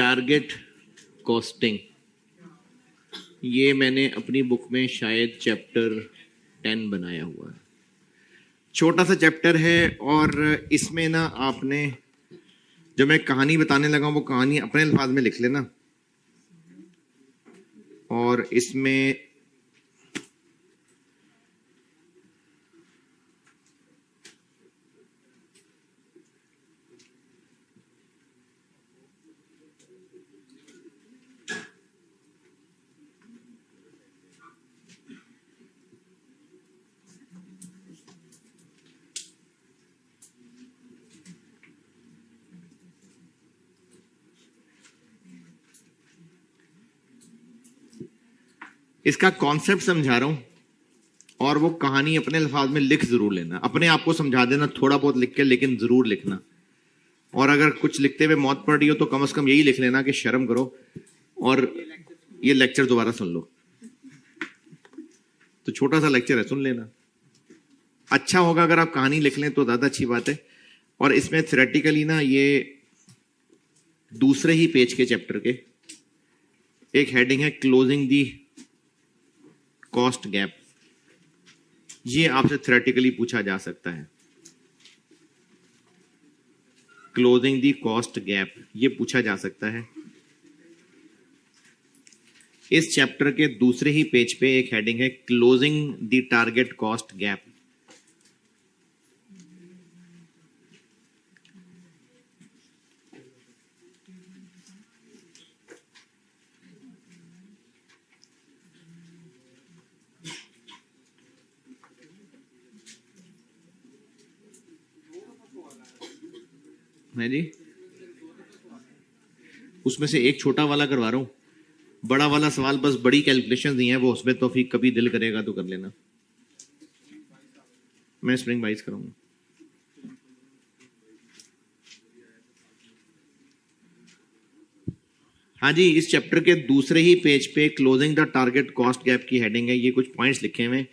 Target costing, ये मैंने अपनी बुक में शायद चैप्टर 10 बनाया हुआ है। छोटा सा चैप्टर है और इसमें ना आपने जो मैं कहानी बताने लगा वो कहानी अपने अल्फाज में लिख लेना। और इसमें इसका कॉन्सेप्ट समझा रहा हूं और वो कहानी अपने अल्फाज में लिख जरूर लेना। अपने आप को समझा देना थोड़ा बहुत लिख के, लेकिन जरूर लिखना। और अगर कुछ लिखते हुए मौत पड़ रही हो तो कम से कम यही लिख लेना कि शर्म करो और ये लेक्चर दोबारा सुन लो। तो छोटा सा लेक्चर है, सुन लेना। अच्छा होगा अगर आप कहानी लिख लें तो ज्यादा अच्छी बात है। और इसमें थ्योरेटिकली ना ये दूसरे ही पेज के चैप्टर के एक हेडिंग है क्लोजिंग दी कॉस्ट गैप। ये आपसे थ्योरेटिकली पूछा जा सकता है। क्लोजिंग दी कॉस्ट गैप ये पूछा जा सकता है। इस चैप्टर के दूसरे ही पेज पे एक हेडिंग है क्लोजिंग दी टारगेट कॉस्ट गैप। है जी, उसमें से एक छोटा वाला करवा रहा हूं। बड़ा वाला सवाल बस बड़ी कैलकुलेशन दी है वो, उसमें तो फिर कभी दिल करेगा तो कर लेना। मैं स्प्रिंग बाइस करूंगा। हाँ जी, इस चैप्टर के दूसरे ही पेज पे closing the target cost gap की हेडिंग है। ये कुछ पॉइंट्स लिखे हुए,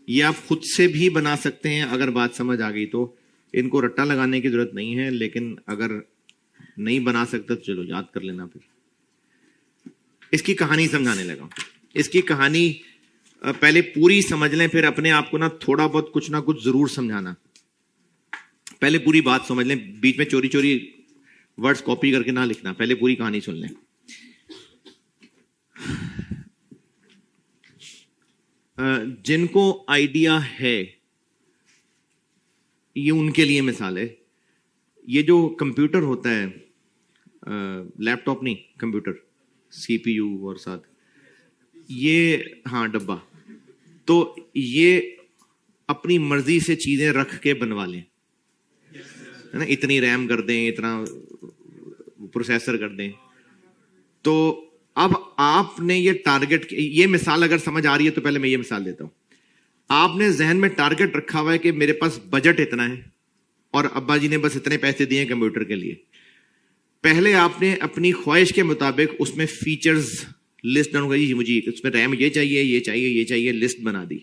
ये आप खुद से भी बना सकते हैं अगर बात समझ आ गई तो। इनको रट्टा लगाने की जरूरत नहीं है, लेकिन अगर नहीं बना सकते तो चलो याद कर लेना। फिर इसकी कहानी समझाने लगा। इसकी कहानी पहले पूरी समझ लें, फिर अपने आप को ना थोड़ा बहुत कुछ ना कुछ जरूर समझाना। पहले पूरी बात समझ लें, बीच में चोरी चोरी वर्ड्स कॉपी करके ना लिखना। पहले पूरी कहानी सुन लें। जिनको आइडिया है ये उनके लिए मिसाल है। ये जो कंप्यूटर होता है, लैपटॉप नहीं कंप्यूटर, सीपीयू और साथ ये, हाँ डब्बा, तो ये अपनी मर्जी से चीजें रख के बनवा लें, है ना। इतनी रैम कर दें, इतना प्रोसेसर कर दें। तो अब आपने ये टारगेट, ये मिसाल अगर समझ आ रही है तो पहले मैं ये मिसाल देता हूं। आपने जहन में टारगेट रखा हुआ है कि मेरे पास बजट इतना है और अब्बा जी ने बस इतने पैसे दिए कंप्यूटर के लिए। पहले आपने अपनी ख्वाहिश के मुताबिक उसमें फीचर्स लिस्ट डाउन करी। मुझे उसमें रैम ये चाहिए, ये चाहिए, ये चाहिए, लिस्ट बना दी।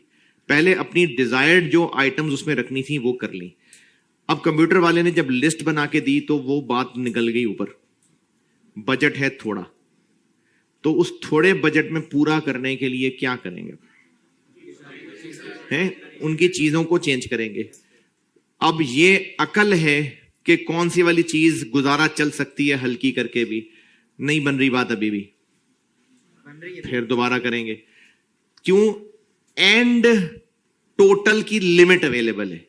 पहले अपनी डिजायर्ड जो आइटम्स उसमें रखनी थी वो कर ली। अब कंप्यूटर वाले ने जब लिस्ट बना के दी तो वो बात निकल गई ऊपर। बजट है थोड़ा, तो उस थोड़े बजट में पूरा करने के लिए क्या करेंगे? हैं, उनकी चीजों को चेंज करेंगे। अब ये अकल है कि कौन सी वाली चीज गुजारा चल सकती है हल्की करके भी। नहीं बन रही बात अभी भी, फिर दोबारा करेंगे। क्यों? एंड टोटल की लिमिट अवेलेबल है।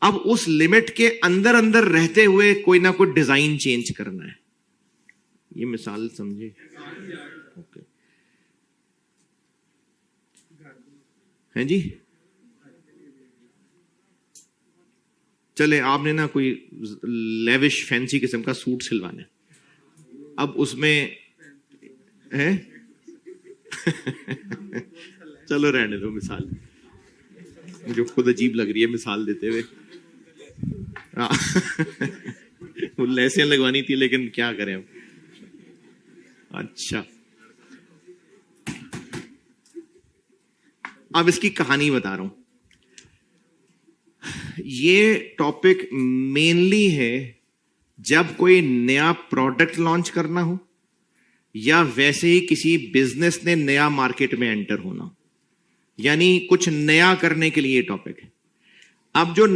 अब उस लिमिट के अंदर अंदर रहते हुए कोई ना कोई डिजाइन चेंज करना है। ये मिसाल समझे? ओके, है जी। चले, आपने ना कोई लेविश फैंसी किस्म का सूट सिलवाना है। अब उसमें है चलो रहने दो मिसाल, मुझे खुद अजीब लग रही है मिसाल देते हुए। वो लैसियां लगवानी थी, लेकिन क्या करें अब। अच्छा, अब इसकी कहानी बता रहा हूं। ये टॉपिक मेनली है जब कोई नया प्रोडक्ट लॉन्च करना हो या वैसे ही किसी बिजनेस ने नया मार्केट में एंटर होना हो, यानी कुछ नया करने के लिए टॉपिक है। अब जो,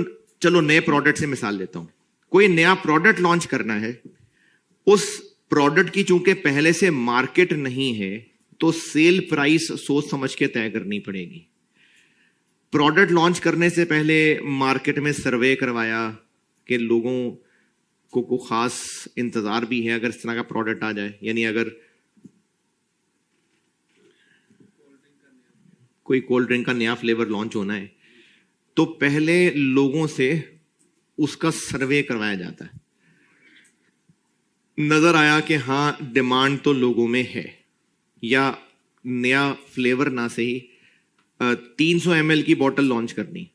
चलो नए प्रोडक्ट से मिसाल लेता हूं, कोई नया प्रोडक्ट लॉन्च करना है, उस प्रोडक्ट की चूंकि पहले से मार्केट नहीं है तो सेल प्राइस सोच समझ के तय करनी पड़ेगी। प्रोडक्ट लॉन्च करने से पहले मार्केट में सर्वे करवाया कि लोगों को खास इंतजार भी है अगर इस तरह का प्रोडक्ट आ जाए, यानी अगर कोई कोल्ड ड्रिंक का नया फ्लेवर लॉन्च होना है तो पहले लोगों से उसका सर्वे करवाया जाता है। नजर आया कि हां डिमांड तो लोगों में है, या नया फ्लेवर ना से ही 300 ml की बोतल लॉन्च करनी,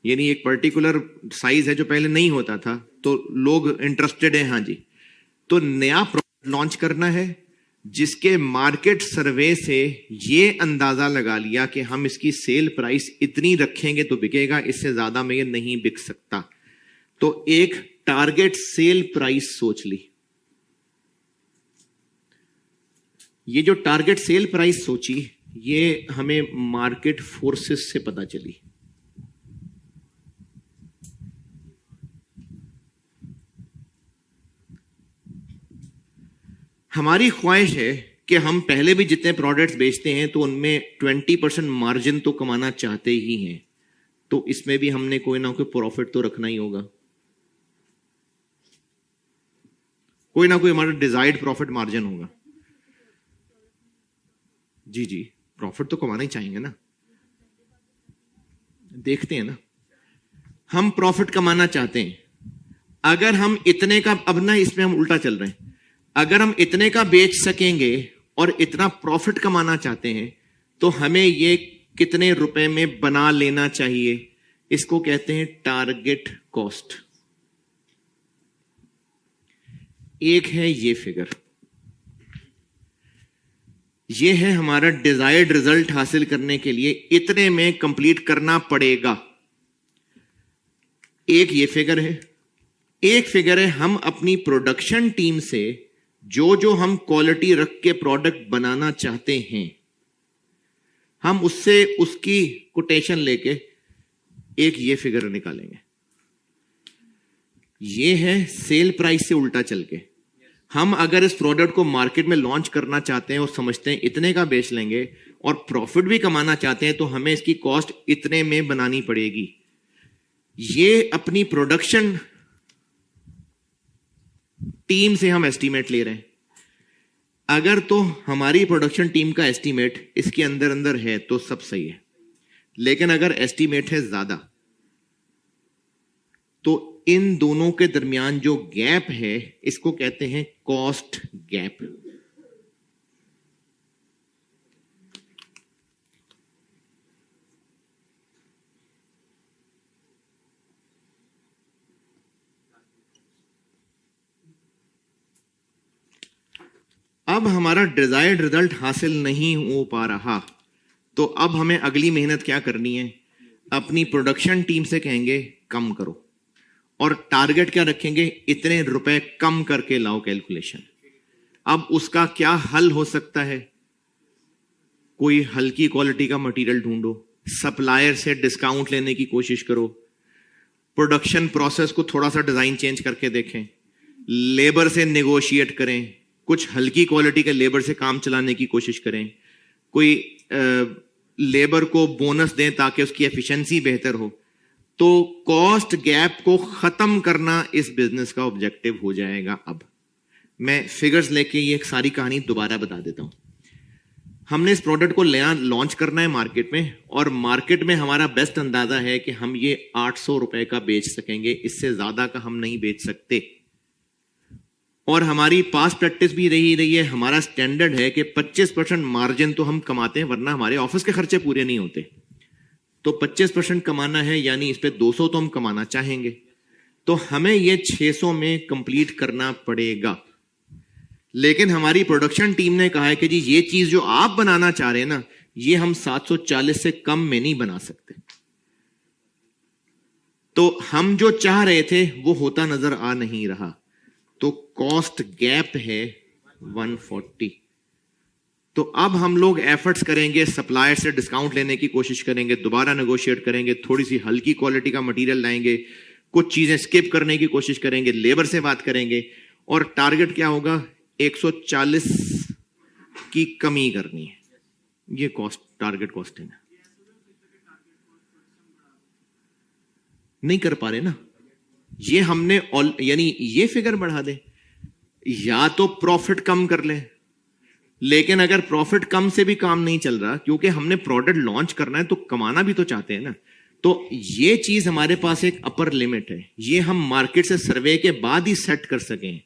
यानी एक पर्टिकुलर साइज है जो पहले नहीं होता था तो लोग इंटरेस्टेड हैं, हाँ जी, तो नया प्रोडक्ट लॉन्च करना है जिसके मार्केट सर्वे से ये अंदाजा लगा लिया कि हम इसकी सेल प्राइस इतनी रखेंगे तो बिकेगा, इससे ज्यादा में ये नहीं बिक सकता, तो एक टारगेट सेल प्राइस सोच ली। ये जो टारगेट सेल प्राइस सोची ये हमें मार्केट फोर्सेस से पता चली। हमारी ख्वाहिश है कि हम पहले भी जितने प्रोडक्ट्स बेचते हैं तो उनमें 20% मार्जिन तो कमाना चाहते ही हैं, तो इसमें भी हमने कोई ना कोई प्रॉफिट तो रखना ही होगा, कोई ना कोई हमारा डिजायर्ड प्रॉफिट मार्जिन होगा। जी जी, प्रॉफिट तो कमाना ही चाहेंगे ना, देखते हैं ना, हम प्रॉफिट कमाना चाहते हैं। अगर हम इतने का, अब ना इसमें हम उल्टा चल रहे हैं, अगर हम इतने का बेच सकेंगे और इतना प्रॉफिट कमाना चाहते हैं तो हमें ये कितने रुपए में बना लेना चाहिए, इसको कहते हैं टारगेट कॉस्ट। एक है ये फिगर, ये है हमारा डिजायर्ड रिजल्ट हासिल करने के लिए इतने में कंप्लीट करना पड़ेगा। एक ये फिगर है, एक फिगर है हम अपनी प्रोडक्शन टीम से जो हम क्वालिटी रख के प्रोडक्ट बनाना चाहते हैं, हम उससे उसकी कोटेशन लेके एक ये फिगर निकालेंगे। ये है सेल प्राइस से उल्टा चल के, हम अगर इस प्रोडक्ट को मार्केट में लॉन्च करना चाहते हैं और समझते हैं इतने का बेच लेंगे और प्रॉफिट भी कमाना चाहते हैं तो हमें इसकी कॉस्ट इतने में बनानी पड़ेगी। ये अपनी प्रोडक्शन टीम से हम एस्टीमेट ले रहे हैं। अगर तो हमारी प्रोडक्शन टीम का एस्टीमेट इसके अंदर अंदर है तो सब सही है, लेकिन अगर एस्टीमेट है ज्यादा तो इन दोनों के दरमियान जो गैप है इसको कहते हैं कॉस्ट गैप। अब हमारा डिजायर्ड रिजल्ट हासिल नहीं हो पा रहा तो अब हमें अगली मेहनत क्या करनी है, अपनी प्रोडक्शन टीम से कहेंगे कम करो, और टारगेट क्या रखेंगे, इतने रुपए कम करके लाओ कैलकुलेशन। अब उसका क्या हल हो सकता है, कोई हल्की क्वालिटी का मटेरियल ढूंढो, सप्लायर से डिस्काउंट लेने की कोशिश करो, प्रोडक्शन प्रोसेस को थोड़ा सा डिजाइन चेंज करके देखें, लेबर से नेगोशिएट करें, कुछ हल्की क्वालिटी के लेबर से काम चलाने की कोशिश करें, कोई लेबर को बोनस दें ताकि उसकी एफिशिएंसी बेहतर हो। तो कॉस्ट गैप को खत्म करना इस बिजनेस का ऑब्जेक्टिव हो जाएगा। अब मैं फिगर्स लेके ये सारी कहानी दोबारा बता देता हूं। हमने इस प्रोडक्ट को लॉन्च करना है मार्केट में, और मार्केट में हमारा बेस्ट अंदाजा है कि हम ये 800 रुपए का बेच सकेंगे, इससे ज्यादा का हम नहीं बेच सकते। और हमारी पास्ट प्रैक्टिस भी रही है, हमारा स्टैंडर्ड है कि 25% मार्जिन तो हम कमाते हैं, वरना हमारे ऑफिस के खर्चे पूरे नहीं होते। तो 25% कमाना है, यानी इस पे 200 तो हम कमाना चाहेंगे, तो हमें ये 600 में कंप्लीट करना पड़ेगा। लेकिन हमारी प्रोडक्शन टीम ने कहा है कि जी ये चीज जो आप बनाना चाह रहे हैं ना, ये हम 740 से कम में नहीं बना सकते। तो हम जो चाह रहे थे वो होता नजर आ नहीं रहा, तो कॉस्ट गैप है 140। तो अब हम लोग एफर्ट्स करेंगे, सप्लायर से डिस्काउंट लेने की कोशिश करेंगे, दोबारा नेगोशिएट करेंगे, थोड़ी सी हल्की क्वालिटी का मटेरियल लाएंगे, कुछ चीजें स्किप करने की कोशिश करेंगे, लेबर से बात करेंगे, और टारगेट क्या होगा? 140 की कमी करनी है। ये कॉस्ट, टारगेट कॉस्टिंग है। नहीं कर पा रहे ना, ये हमने यानी ये फिगर बढ़ा दे या तो प्रॉफिट कम कर ले, लेकिन अगर प्रॉफिट कम से भी काम नहीं चल रहा, क्योंकि हमने प्रोडक्ट लॉन्च करना है तो कमाना भी तो चाहते हैं ना, तो ये चीज हमारे पास एक अपर लिमिट है, ये हम मार्केट से सर्वे के बाद ही सेट कर सकें।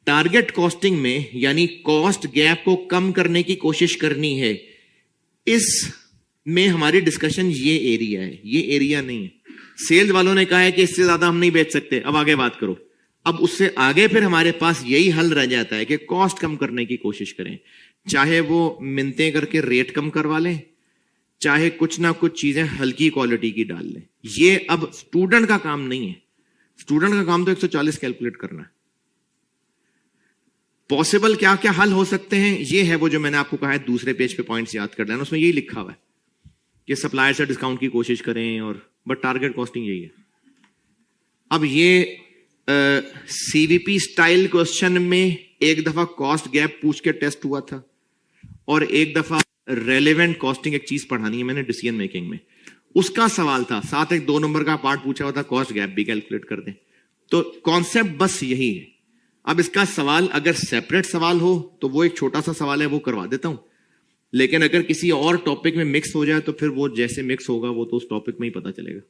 टारगेट कॉस्टिंग में यानी कॉस्ट गैप को कम करने की कोशिश करनी है। इस में हमारी डिस्कशन ये एरिया है, ये एरिया नहीं है। सेल्स वालों ने कहा है कि इससे ज्यादा हम नहीं बेच सकते, अब आगे बात करो। अब उससे आगे फिर हमारे पास यही हल रह जाता है कि कॉस्ट कम करने की कोशिश करें, चाहे वो मिन्नतें करके रेट कम करवा लें, चाहे कुछ ना कुछ चीजें हल्की क्वालिटी की डाल लें। ये अब स्टूडेंट का काम नहीं है, स्टूडेंट का काम तो 140 कैलकुलेट करना है। पॉसिबल क्या क्या हल हो सकते हैं, ये है वो जो मैंने आपको कहा है, दूसरे पेज पे पॉइंट्स याद कर लेना, उसमें यही लिखा हुआ है कि सप्लायर से डिस्काउंट की कोशिश करें, और बट टारगेट कॉस्टिंग यही है। अब ये सीवीपी स्टाइल क्वेश्चन में एक दफा कॉस्ट गैप पूछ के टेस्ट हुआ था, और एक दफा रेलेवेंट कॉस्टिंग एक चीज पढ़ानी है मैंने डिसीजन मेकिंग में, उसका सवाल था, साथ एक 2 नंबर का पार्ट पूछा हुआ था, कॉस्ट गैप भी कैलकुलेट कर दें। तो कॉन्सेप्ट बस यही है। अब इसका सवाल अगर सेपरेट सवाल हो तो वो एक छोटा सा सवाल है, वो करवा देता हूं, लेकिन अगर किसी और टॉपिक में मिक्स हो जाए तो फिर वो जैसे मिक्स होगा वो तो उस टॉपिक में ही पता चलेगा।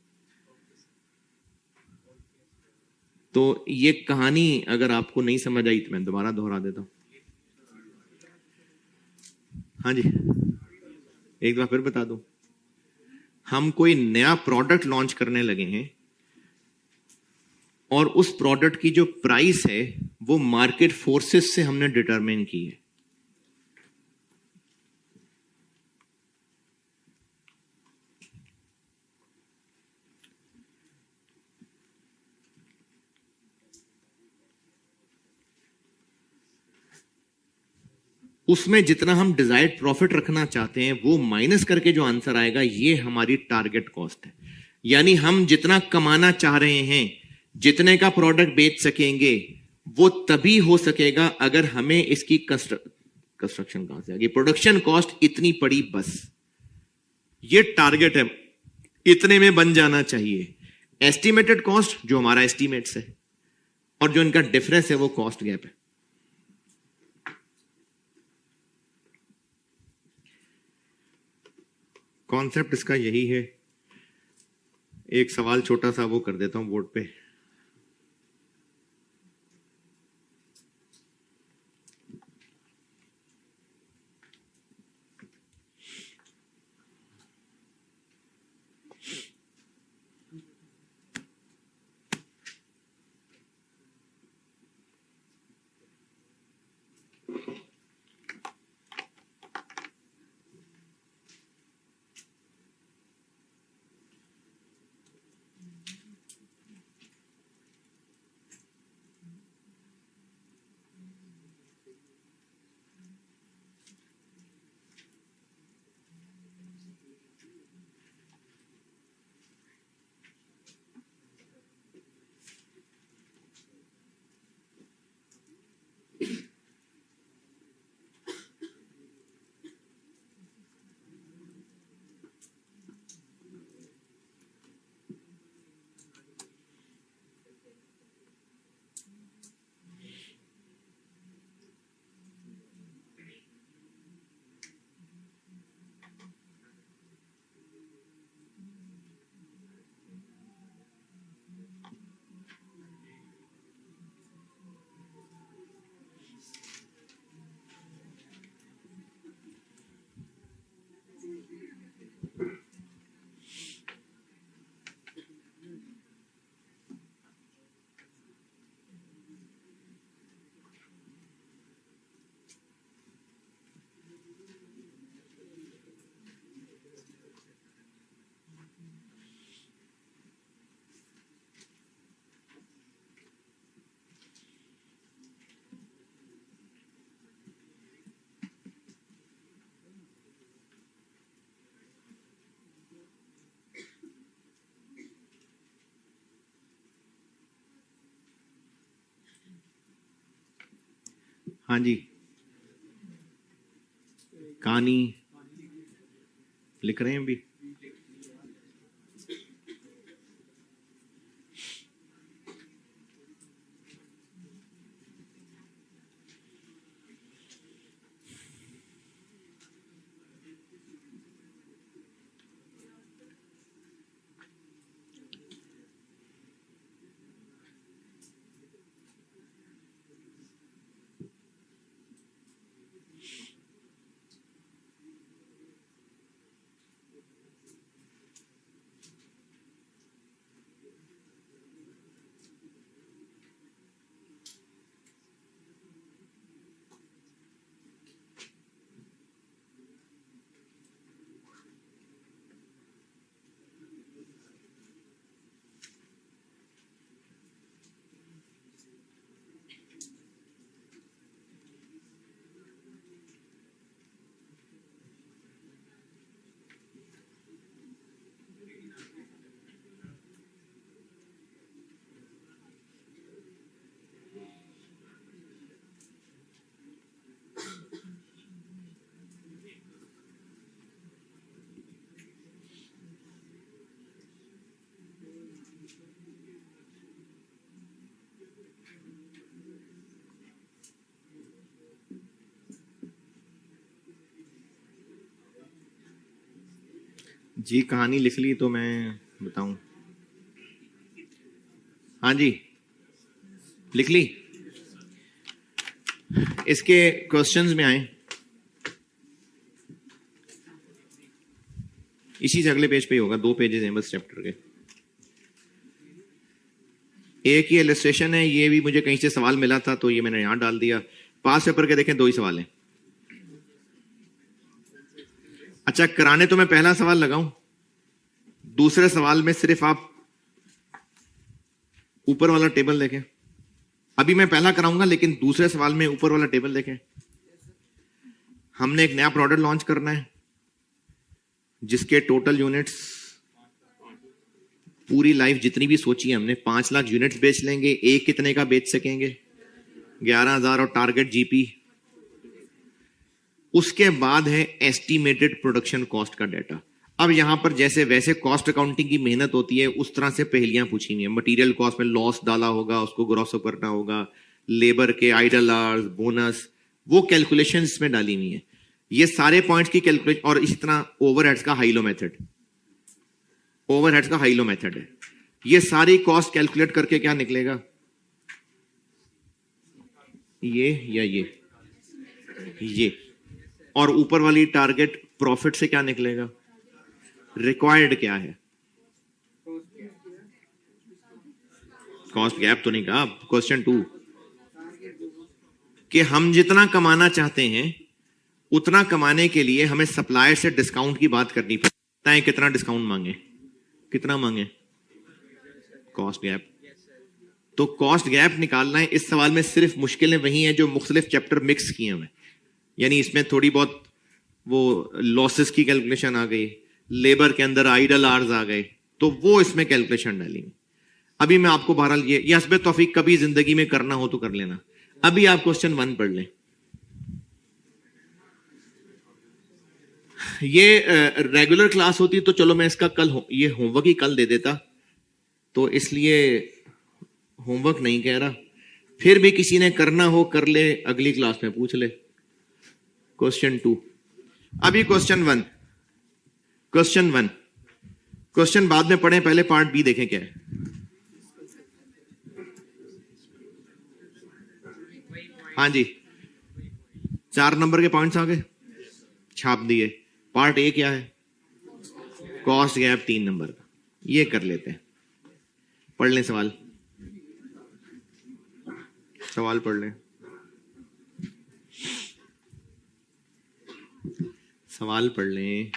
तो ये कहानी अगर आपको नहीं समझ आई तो मैं दोबारा दोहरा देता हूं। हाँ जी, एक बार फिर बता दूं, हम कोई नया प्रोडक्ट लॉन्च करने लगे हैं और उस प्रोडक्ट की जो प्राइस है वो मार्केट फोर्सेस से हमने डिटरमाइन की है। उसमें जितना हम डिजायर्ड प्रॉफिट रखना चाहते हैं वो माइनस करके जो आंसर आएगा, ये हमारी टारगेट कॉस्ट है। यानी हम जितना कमाना चाह रहे हैं, जितने का प्रोडक्ट बेच सकेंगे, वो तभी हो सकेगा अगर हमें इसकी कंस्ट्रक्शन कहां से आ गई, प्रोडक्शन कॉस्ट इतनी पड़ी, बस ये टारगेट है, इतने में बन जाना चाहिए। एस्टिमेटेड कॉस्ट जो हमारा एस्टिमेट्स है, और जो इनका डिफरेंस है वो कॉस्ट गैप है। कॉन्सेप्ट इसका यही है। एक सवाल छोटा सा वो कर देता हूं बोर्ड पे। हाँ जी, कहानी लिख रहे हैं अभी। जी कहानी लिख ली तो मैं बताऊं। हाँ जी, लिख ली। इसके क्वेश्चंस में आए, इसी से अगले पेज पे ही होगा, 2 पेजेस हैं बस चैप्टर के। एक ही इलस्ट्रेशन है, ये भी मुझे कहीं से सवाल मिला था तो ये मैंने यहां डाल दिया। पास पेपर के देखें 2 ही सवाल हैं। अच्छा, कराने तो मैं पहला सवाल लगाऊं, दूसरे सवाल में सिर्फ आप ऊपर वाला टेबल देखें। अभी मैं पहला कराऊंगा लेकिन दूसरे सवाल में ऊपर वाला टेबल देखें। हमने एक नया प्रोडक्ट लॉन्च करना है जिसके टोटल यूनिट्स पूरी लाइफ जितनी भी सोची है हमने 5 लाख यूनिट्स बेच लेंगे। एक कितने का बेच सकेंगे? 11,000 और टारगेट जीपी। उसके बाद है एस्टिमेटेड प्रोडक्शन कॉस्ट का डाटा। अब यहां पर जैसे वैसे कॉस्ट अकाउंटिंग की मेहनत होती है उस तरह से पहेलियां पूछी हुई है। मटेरियल कॉस्ट में लॉस डाला होगा, उसको ग्रॉस अप करना होगा, लेबर के आइडल आवर्स, बोनस, वो कैलकुलेशन इसमें डाली हुई है। ये सारे पॉइंट्स की कैलकुलेशन, और इसी तरह ओवरहेड्स का हाई लो मेथड, ओवरहेड्स का हाई लो मेथड है। ये सारी कॉस्ट कैलकुलेट करके क्या निकलेगा? ये या ये और ऊपर वाली टारगेट प्रॉफिट से क्या निकलेगा? रिक्वायर्ड क्या है? कॉस्ट गैप तो नहीं कहा, क्वेश्चन 2 कि हम जितना कमाना चाहते हैं उतना कमाने के लिए हमें सप्लायर से डिस्काउंट की बात करनी पड़ती है। कितना डिस्काउंट मांगे? कितना मांगे? Cost gap. तो कॉस्ट गैप निकालना है। इस सवाल में सिर्फ मुश्किलें वही हैं जो मुख्तलिफ चैप्टर मिक्स किए हुए, यानी इसमें थोड़ी बहुत वो लॉसेस की कैलकुलेशन आ गई, लेबर के अंदर आइडल आवर्स आ गए, तो वो इसमें कैलकुलेशन डाली। अभी मैं आपको बहरहाल ये हस्बे तौफीक कभी जिंदगी में करना हो तो कर लेना। अभी आप क्वेश्चन 1 पढ़ लें। ये रेगुलर क्लास होती तो चलो मैं इसका कल ये होमवर्क ही कल दे देता, तो इसलिए होमवर्क नहीं कह रहा। फिर भी किसी ने करना हो कर ले, अगली क्लास में पूछ ले। क्वेश्चन 2, अभी क्वेश्चन 1, क्वेश्चन बाद में पढ़ें, पहले पार्ट बी देखें क्या है। हाँ जी, 4 नंबर के पॉइंट्स आ गए, छाप दिए। पार्ट ए क्या है? कॉस्ट गैप 3 नंबर का, ये कर लेते हैं। पढ़ लें सवाल, सवाल पढ़ लें, सवाल पढ़ लें।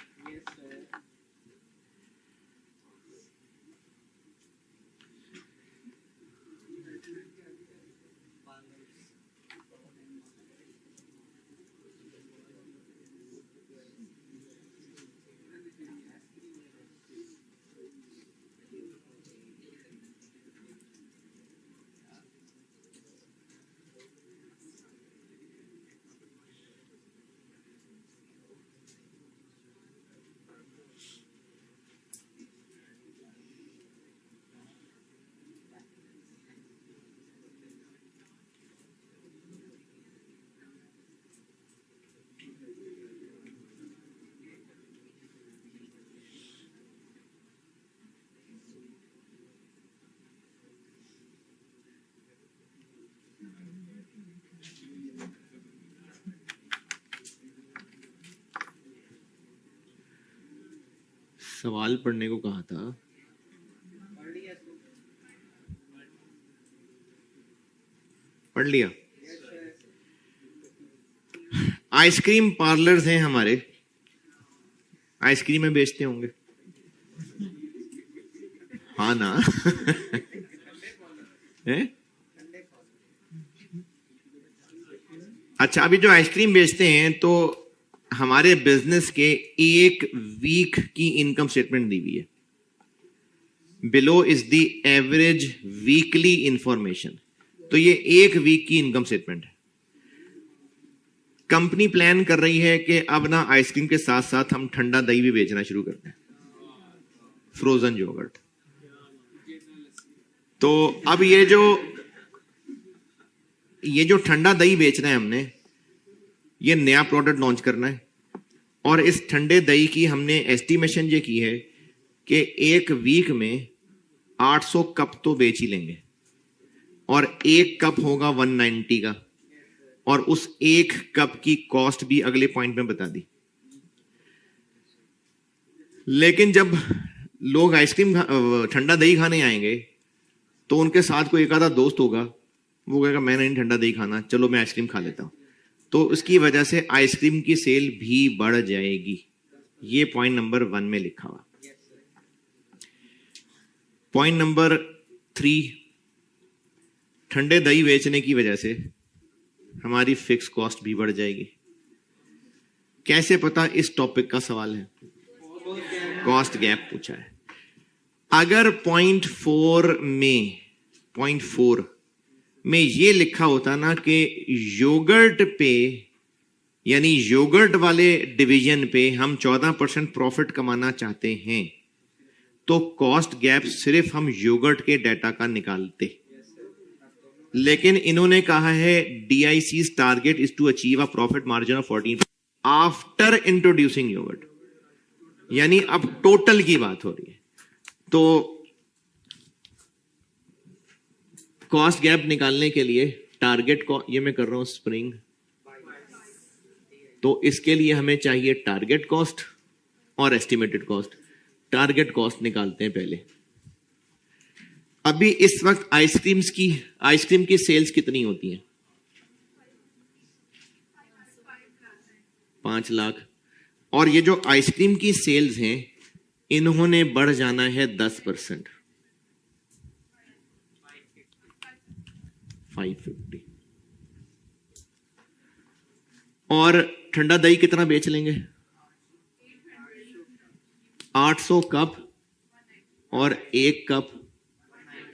सवाल पढ़ने को कहा था। पढ़ लिया। आइसक्रीम पार्लर्स हैं हमारे, आइसक्रीमें बेचते होंगे, हाँ ना? है? अच्छा, अभी जो आइसक्रीम बेचते हैं तो हमारे बिजनेस के एक वीक की इनकम स्टेटमेंट दी हुई है। Below is the average weekly information. तो ये एक वीक की इनकम स्टेटमेंट है। कंपनी प्लान कर रही है कि अब ना आइसक्रीम के साथ साथ हम ठंडा दही भी बेचना शुरू करते हैं, फ्रोजन योगर्ट। तो अब ये जो ठंडा दही बेचना है हमने, ये नया प्रोडक्ट लॉन्च करना है और इस ठंडे दही की हमने एस्टिमेशन ये की है कि एक वीक में 800 कप तो बेच ही लेंगे और एक कप होगा 190 का, और उस एक कप की कॉस्ट भी अगले पॉइंट में बता दी। लेकिन जब लोग आइसक्रीम ठंडा दही खाने आएंगे तो उनके साथ कोई एक आधा दोस्त होगा, वो कहेगा मैं नहीं ठंडा दही खाना, चलो मैं आइसक्रीम खा लेता हूं। तो उसकी वजह से आइसक्रीम की सेल भी बढ़ जाएगी। ये पॉइंट नंबर 1 में लिखा हुआ। पॉइंट नंबर 3, ठंडे दही बेचने की वजह से हमारी फिक्स कॉस्ट भी बढ़ जाएगी। कैसे पता? इस टॉपिक का सवाल है, कॉस्ट गैप पूछा है। अगर पॉइंट 4 में ये लिखा होता ना कि योगर्ट पे, यानी योगर्ट वाले डिवीजन पे हम 14% प्रॉफिट कमाना चाहते हैं, तो कॉस्ट गैप सिर्फ हम योगर्ट के डाटा का निकालते। लेकिन इन्होंने कहा है DIC's target is to achieve a profit margin of 14 after introducing yoghurt, यानी अब टोटल की बात हो रही है। तो कॉस्ट गैप निकालने के लिए टारगेट को ये मैं कर रहा हूं स्प्रिंग, तो इसके लिए हमें चाहिए टारगेट कॉस्ट और एस्टिमेटेड कॉस्ट। टारगेट कॉस्ट निकालते हैं पहले। अभी इस वक्त आइसक्रीम की सेल्स कितनी होती हैं? 5 लाख। और ये जो आइसक्रीम की सेल्स हैं, इन्होंने बढ़ जाना है 10%, 550। और ठंडा दही कितना बेच लेंगे? 800 कप और एक कप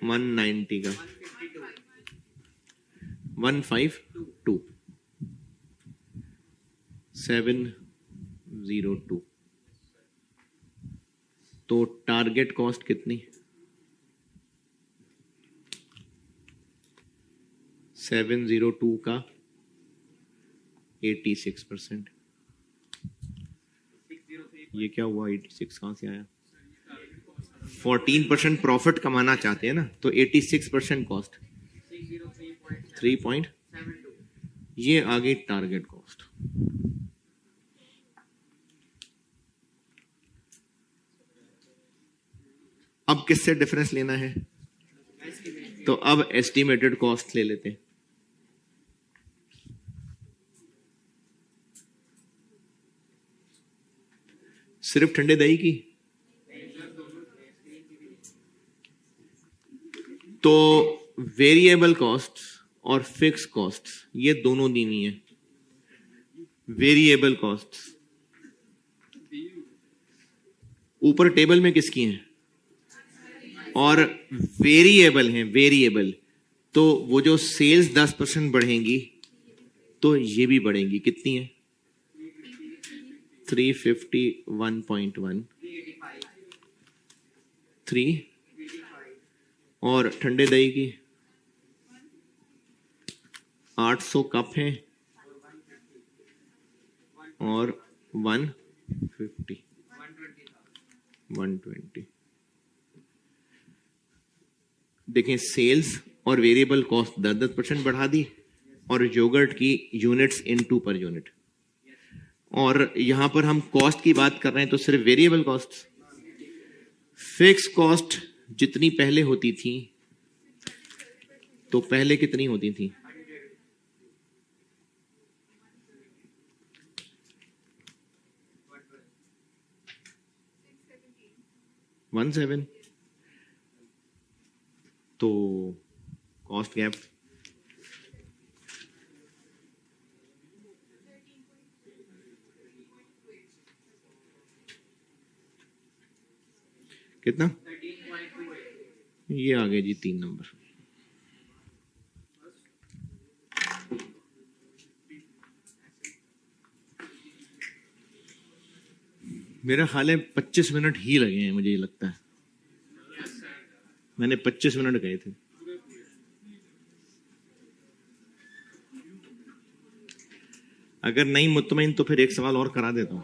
190 का, 152, 702। तो टारगेट कॉस्ट कितनी? 702 का 86%। ये क्या हुआ? 86 कहां से आया? 14% प्रॉफिट कमाना चाहते हैं ना, तो 86% कॉस्ट 3. ये आ गई टारगेट कॉस्ट। अब किससे डिफरेंस लेना है? तो अब एस्टिमेटेड कॉस्ट ले लेते हैं। सिर्फ ठंडे दही की? तो वेरिएबल कॉस्ट और फिक्स कॉस्ट ये दोनों दी हुई है। वेरिएबल कॉस्ट ऊपर टेबल में किसकी हैं? और वेरिएबल हैं, वेरिएबल। तो वो जो सेल्स 10% बढ़ेंगी तो ये भी बढ़ेंगी। कितनी है? 351.1, 3। और ठंडे दही की 800 कप हैं और 150, 120। देखें, सेल्स और वेरिएबल कॉस्ट 10% बढ़ा दी और योगर्ट की यूनिट्स इनटू पर यूनिट। और यहां पर हम कॉस्ट की बात कर रहे हैं तो सिर्फ वेरिएबल कॉस्ट फिक्स कॉस्ट जितनी पहले होती थी तो पहले कितनी होती थी? One seven. तो कॉस्ट गैप कितना? ये आ गए जी 3 नंबर। मेरा ख्याल है 25 मिनट ही लगे हैं, मुझे ये लगता है। मैंने 25 मिनट गए थे। अगर नहीं मुतमईन तो फिर एक सवाल और करा देता हूं।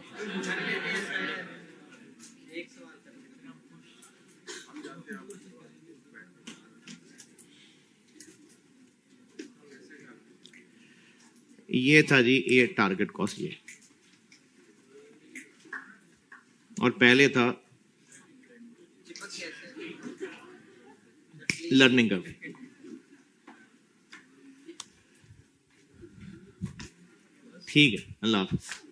ये था जी, ये टारगेट कॉस्ट ये, और पहले था लर्निंग कर्व। ठीक है, अल्लाह हाफिज।